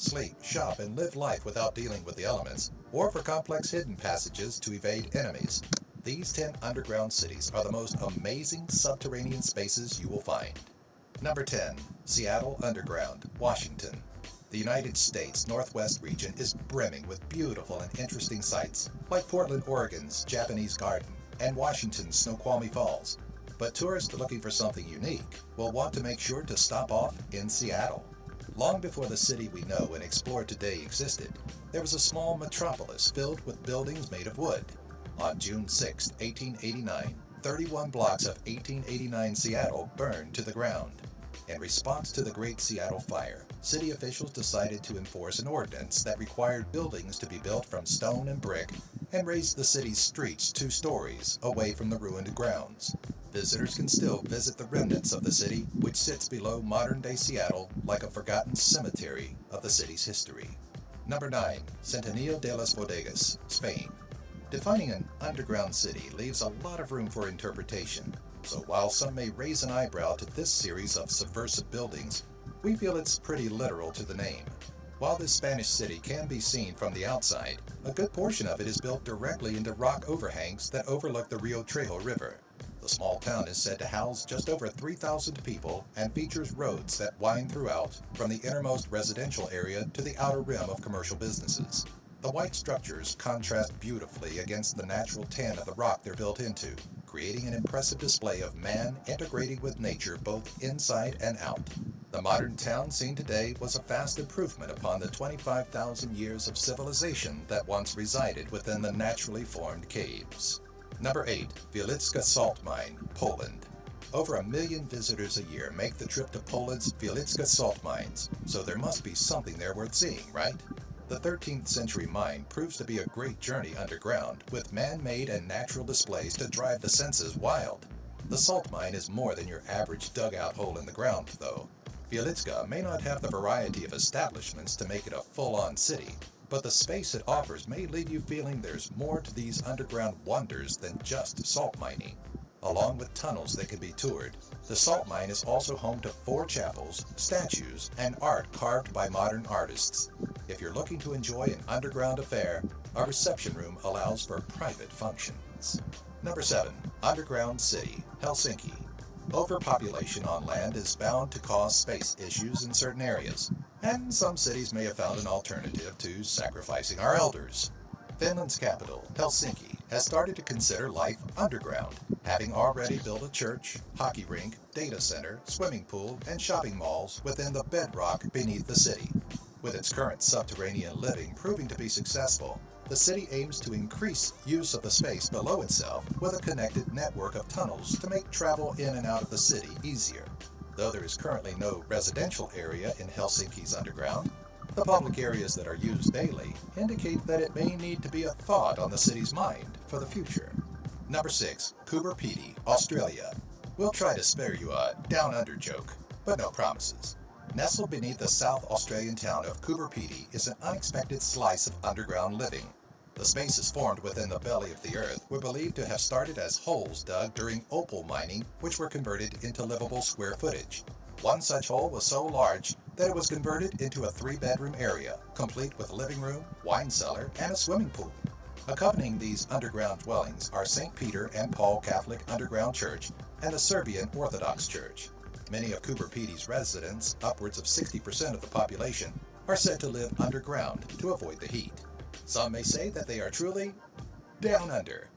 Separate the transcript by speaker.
Speaker 1: sleep, shop, and live life without dealing with the elements, or for complex hidden passages to evade enemies. These 10 underground cities are the most amazing subterranean spaces you will find. Number 10. Seattle Underground, Washington. The United States Northwest region is brimming with beautiful and interesting sights, like Portland, Oregon's Japanese Garden and Washington's Snoqualmie Falls. But tourists looking for something unique will want to make sure to stop off in Seattle. Long before the city we know and explore today existed, there was a small metropolis filled with buildings made of wood. On June 6, 1889, 31 blocks of 1889 Seattle burned to the ground. In response to the Great Seattle Fire, city officials decided to enforce an ordinance that required buildings to be built from stone and brick and raised the city's streets 2 stories away from the ruined grounds. Visitors can still visit the remnants of the city, which sits below modern-day Seattle like a forgotten cemetery of the city's history. Number 9. Centinela de las Bodegas, Spain. Defining an underground city leaves a lot of room for interpretation, so while some may raise an eyebrow to this series of subversive buildings, we feel it's pretty literal to the name. While this Spanish city can be seen from the outside, a good portion of it is built directly into rock overhangs that overlook the Rio Trejo River. The small town is said to house just over 3,000 people and features roads that wind throughout from the innermost residential area to the outer rim of commercial businesses. The white structures contrast beautifully against the natural tan of the rock they're built into, creating an impressive display of man integrating with nature both inside and out. The modern town seen today was a vast improvement upon the 25,000 years of civilization that once resided within the naturally formed caves. Number 8. Wieliczka Salt Mine, Poland. Over 1 million visitors a year make the trip to Poland's Wieliczka salt mines, so there must be something there worth seeing, right? The 13th century mine proves to be a great journey underground, with man-made and natural displays to drive the senses wild. The salt mine is more than your average dugout hole in the ground, though. Wieliczka may not have the variety of establishments to make it a full-on city, but the space it offers may leave you feeling there's more to these underground wonders than just salt mining. Along with tunnels that can be toured, the salt mine is also home to 4 chapels, statues, and art carved by modern artists. If you're looking to enjoy an underground affair, a reception room allows for private functions. Number 7. Underground City, Helsinki. Overpopulation on land is bound to cause space issues in certain areas, and some cities may have found an alternative to sacrificing our elders. Finland's capital, Helsinki, has started to consider life underground, having already built a church, hockey rink, data center, swimming pool, and shopping malls within the bedrock beneath the city. With its current subterranean living proving to be successful, the city aims to increase use of the space below itself with a connected network of tunnels to make travel in and out of the city easier. Though there is currently no residential area in Helsinki's underground, the public areas that are used daily indicate that it may need to be a thought on the city's mind for the future. Number 6. Coober Pedy, Australia. We'll try to spare you a down-under joke, but no promises. Nestled beneath the South Australian town of Coober Pedy is an unexpected slice of underground living. The spaces formed within the belly of the earth were believed to have started as holes dug during opal mining, which were converted into livable square footage. One such hole was so large that it was converted into a 3-bedroom area, complete with living room, wine cellar, and a swimming pool. Accompanying these underground dwellings are St. Peter and Paul Catholic Underground Church and the Serbian Orthodox Church. Many of Coober Pedy's residents, upwards of 60% of the population, are said to live underground to avoid the heat. Some may say that they are truly down under.